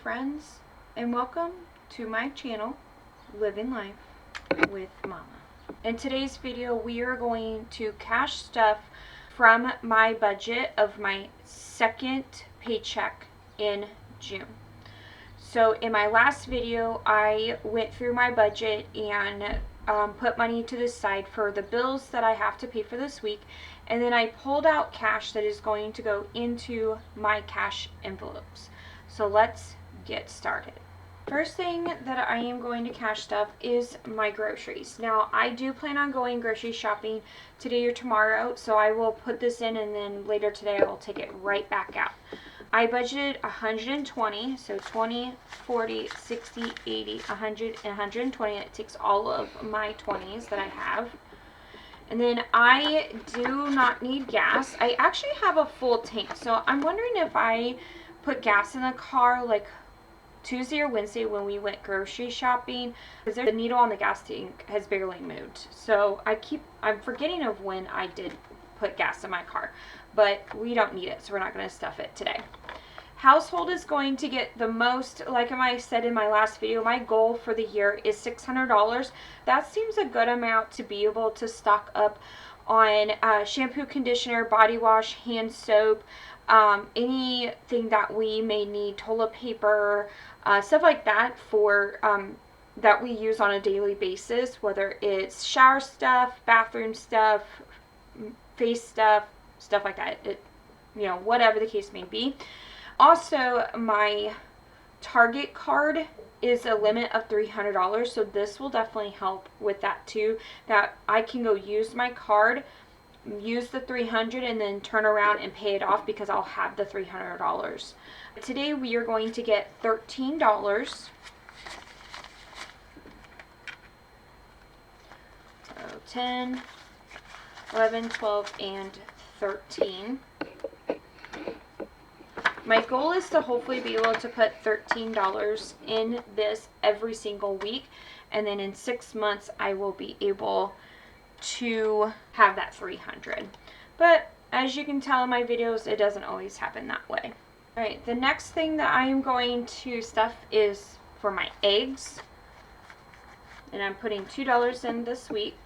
friends, and welcome to my channel, Living Life with Mama. In today's video, we are going to cash stuff from my budget of my second paycheck in June. So in my last video, I went through my budget and put money to the side for the bills that I have to pay for this week, and then I pulled out cash that is going to go into my cash envelopes. So let's get started. First thing that I am going to cash stuff is my groceries. Now, I do plan on going grocery shopping today or tomorrow, so I will put this in and then later today I will take it right back out. I budgeted 120, so 20, 40, 60, 80, 100, and 120. It takes all of my 20s that I have. And then I do not need gas. I actually have a full tank, so I'm wondering if I put gas in the car like Tuesday or Wednesday when we went grocery shopping, because the needle on the gas tank has barely moved. So I'm forgetting of when I did put gas in my car, but we don't need it, so we're not going to stuff it today. Household is going to get the most. Like I said in my last video, my goal for the year is $600. That seems a good amount to be able to stock up on shampoo, conditioner, body wash, hand soap, anything that we may need, toilet paper, stuff like that for that we use on a daily basis, whether it's shower stuff, bathroom stuff, face stuff, stuff like that. Whatever the case may be. Also, my Target card is a limit of $300, so this will definitely help with that too, that I can go use my card, use the $300, and then turn around and pay it off because I'll have the $300. Today we are going to get $13. So 10, 11, 12, and 13. My goal is to hopefully be able to put $13 in this every single week, and then in 6 months I will be able to have that $300. But as you can tell in my videos, it doesn't always happen that way. Alright, the next thing that I am going to stuff is for my eggs, and I'm putting $2 in this week.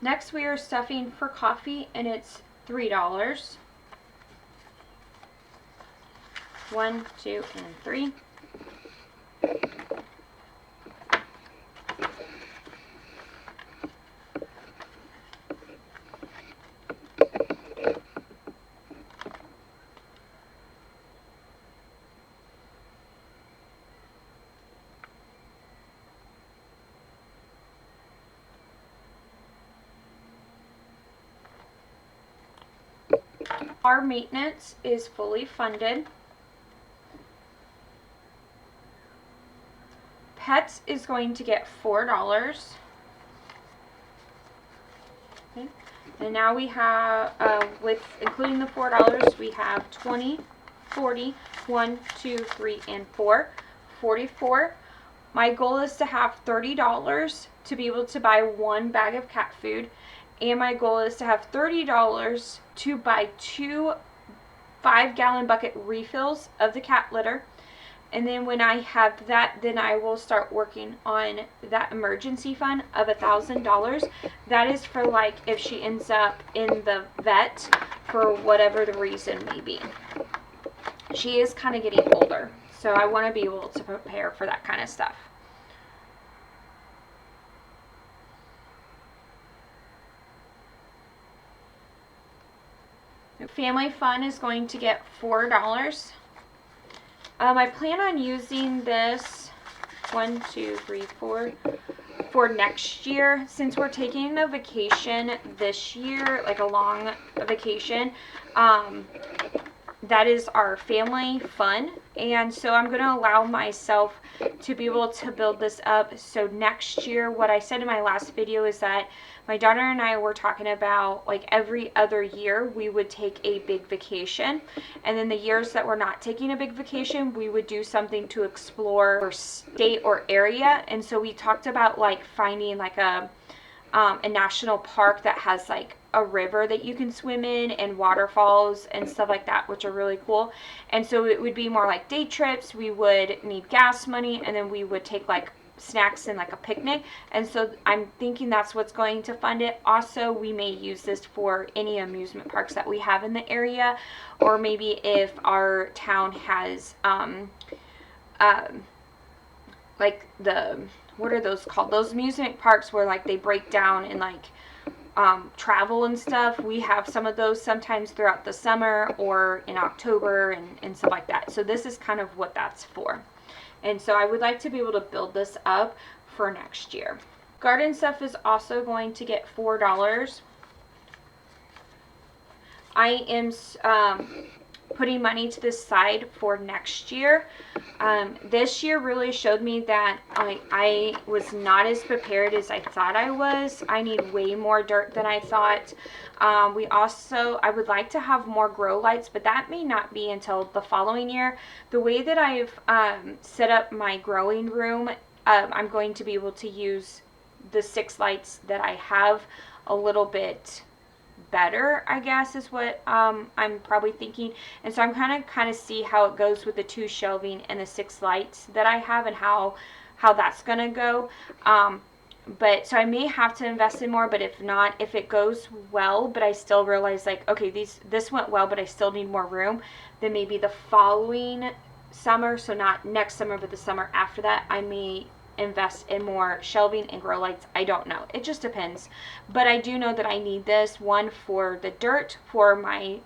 Next, we are stuffing for coffee, and it's $3. 1, 2, and 3. Our maintenance is fully funded. Pets is going to get $4. Okay. And now we have, with including the $4, we have 20, 40, 1, 2, 3, and 4. 44. My goal is to have $30 to be able to buy one bag of cat food. And my goal is to have $30 to buy 2 5-gallon bucket refills of the cat litter. And then when I have that, then I will start working on that emergency fund of $1,000. That is for like if she ends up in the vet for whatever the reason may be. She is kind of getting older, so I want to be able to prepare for that kind of stuff. Family Fun is going to get $4. I plan on using this 1, 2, 3, 4 for next year, since we're taking a vacation this year, like a long vacation. that is our family fun, and so I'm going to allow myself to be able to build this up. So next year, what I said in my last video is that my daughter and I were talking about, like, every other year we would take a big vacation, and then the years that we're not taking a big vacation, we would do something to explore or state or area. And so we talked about, like, finding like a national park that has like a river that you can swim in and waterfalls and stuff like that, which are really cool. And so it would be more like day trips. We would need gas money, and then we would take like snacks and like a picnic. And so I'm thinking that's what's going to fund it. Also, we may use this for any amusement parks that we have in the area, or maybe if our town has like the, what are those called, those amusement parks where like they break down and like travel and stuff. We have some of those sometimes throughout the summer or in October and stuff like that. So this is kind of what that's for. And so I would like to be able to build this up for next year. Garden stuff is also going to get $4. I am putting money to the side for next year. This year really showed me that I was not as prepared as I thought I was. I need way more dirt than I thought. I would like to have more grow lights, but that may not be until the following year. The way that I've set up my growing room, I'm going to be able to use the 6 lights that I have a little bit better, I guess, is what I'm probably thinking. And so I'm kind of see how it goes with the 2 shelving and the 6 lights that I have, and how that's gonna go. But so I may have to invest in more, but if not, if it goes well, but I still realize like, okay, this went well, but I still need more room, then maybe the following summer, so not next summer, but the summer after that, I may invest in more shelving and grow lights. I don't know, it just depends. But I do know that I need this one for the dirt for my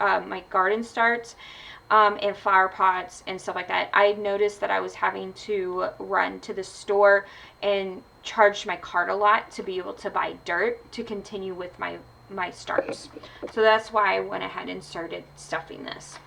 my garden starts, and flower pots and stuff like that. I noticed that I was having to run to the store and charge my card a lot to be able to buy dirt to continue with my starts. So that's why I went ahead and started stuffing this.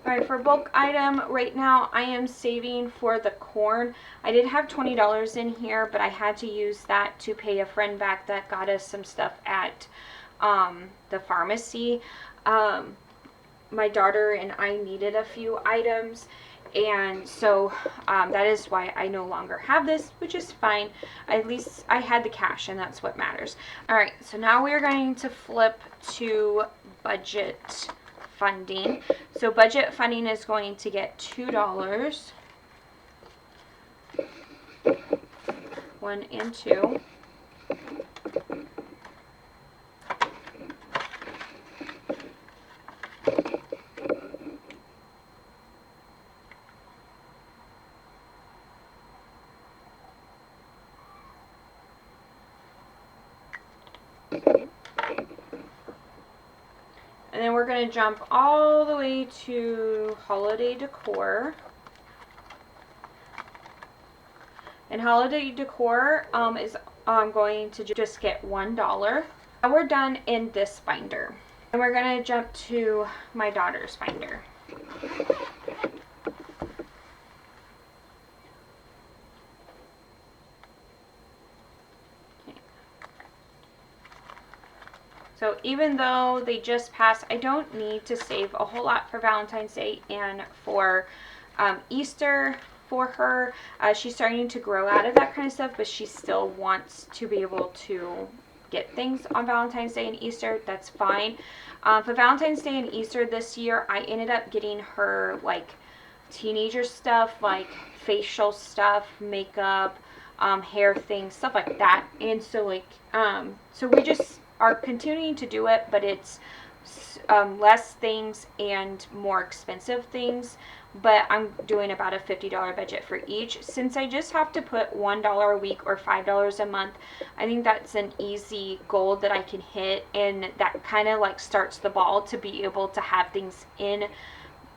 Alright, for bulk item, right now I am saving for the corn. I did have $20 in here, but I had to use that to pay a friend back that got us some stuff at the pharmacy. My daughter and I needed a few items, and so that is why I no longer have this, which is fine. At least I had the cash, and that's what matters. Alright, so now we're going to flip to budget funding. So budget funding is going to get $2. 1 and 2. And then we're going to jump all the way to holiday decor. And holiday decor is going to just get $1. Now we're done in this binder. And we're going to jump to my daughter's binder. So even though they just passed, I don't need to save a whole lot for Valentine's Day and for Easter for her. She's starting to grow out of that kind of stuff, but she still wants to be able to get things on Valentine's Day and Easter. That's fine. For Valentine's Day and Easter this year, I ended up getting her like teenager stuff, like facial stuff, makeup, hair things, stuff like that. And so like, so we just are continuing to do it, but it's less things and more expensive things, but I'm doing about a $50 budget for each. Since I just have to put $1 a week or $5 a month, I think that's an easy goal that I can hit, and that kind of like starts the ball to be able to have things in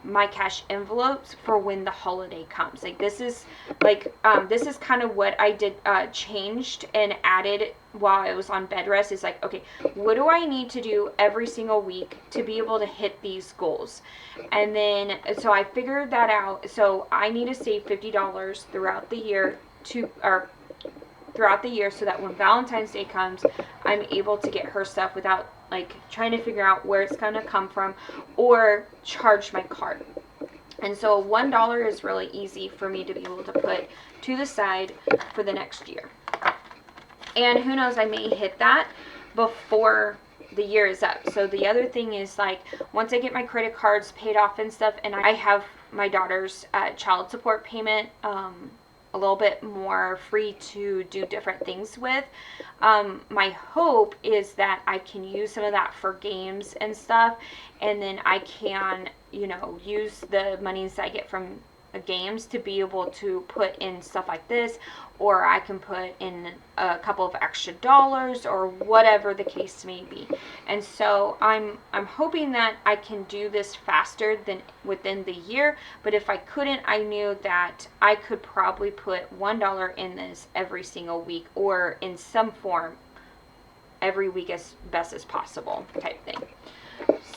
my cash envelopes for when the holiday comes. Like this is kind of what I did, changed and added while I was on bed rest. Is like, okay, what do I need to do every single week to be able to hit these goals? And then so I figured that out. So I need to save $50 throughout the year so that when Valentine's Day comes, I'm able to get her stuff without like trying to figure out where it's going to come from or charge my card. And so $1 is really easy for me to be able to put to the side for the next year. And who knows, I may hit that before the year is up. So the other thing is, like, once I get my credit cards paid off and stuff, and I have my daughter's child support payment a little bit more free to do different things with, my hope is that I can use some of that for games and stuff, and then I can, you know, use the monies I get from the games to be able to put in stuff like this, or I can put in a couple of extra dollars, or whatever the case may be. And so I'm hoping that I can do this faster than within the year. But if I couldn't, I knew that I could probably put $1 in this every single week, or in some form every week as best as possible type thing.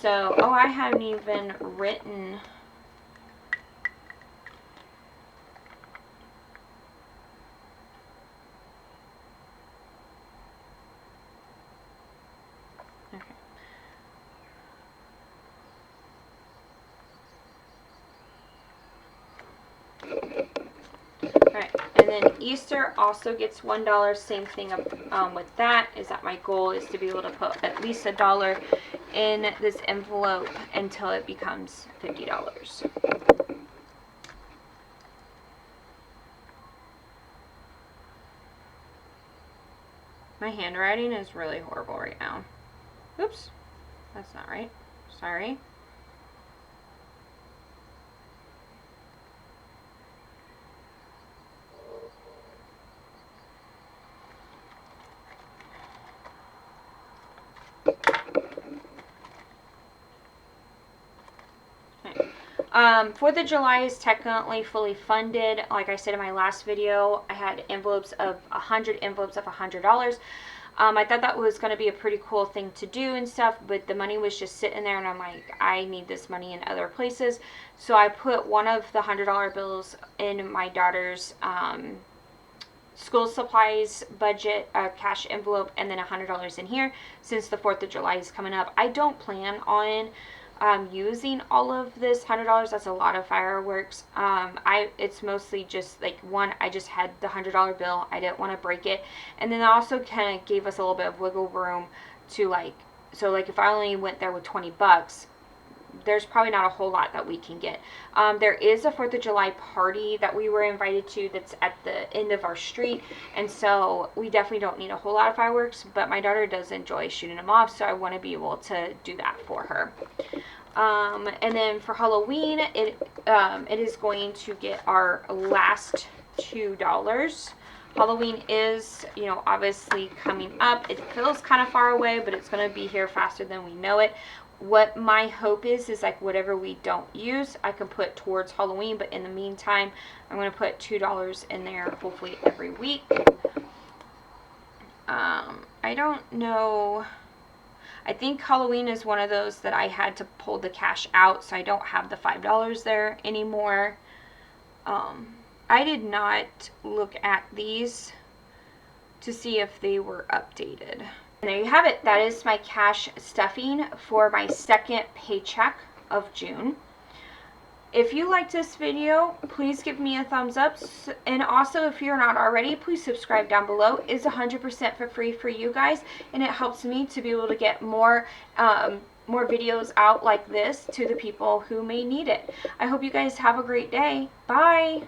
So, oh, I haven't even written. Alright, and then Easter also gets $1. Same thing with that, is that my goal is to be able to put at least $1 in this envelope until it becomes $50. My handwriting is really horrible right now. Oops, that's not right. Sorry. Fourth of July is technically fully funded. Like I said in my last video, I had envelopes of 100 envelopes of $100. I thought that was going to be a pretty cool thing to do and stuff, but the money was just sitting there, and I'm like, I need this money in other places. So I put one of the $100 bills in my daughter's school supplies budget cash envelope, and then $100 in here since the 4th of July is coming up. I don't plan on using all of this $100. That's a lot of fireworks. It's mostly just like, one, I just had the $100 bill. I didn't want to break it, and then it also kind of gave us a little bit of wiggle room to so if I only went there with 20 bucks, there's probably not a whole lot that we can get. There is a 4th of July party that we were invited to that's at the end of our street, and so we definitely don't need a whole lot of fireworks, but my daughter does enjoy shooting them off, so I want to be able to do that for her. And then for Halloween, it is going to get our last $2. Halloween is, you know, obviously coming up. It feels kind of far away, but it's going to be here faster than we know it. What my hope is like whatever we don't use, I can put towards Halloween, but in the meantime, I'm going to put $2 in there, hopefully every week. I don't know. I think Halloween is one of those that I had to pull the cash out, so I don't have the $5 there anymore. I did not look at these to see if they were updated. And there you have it. That is my cash stuffing for my second paycheck of June. If you liked this video, please give me a thumbs up. And also, if you're not already, please subscribe down below. It's 100% for free for you guys, and it helps me to be able to get more videos out like this to the people who may need it. I hope you guys have a great day. Bye!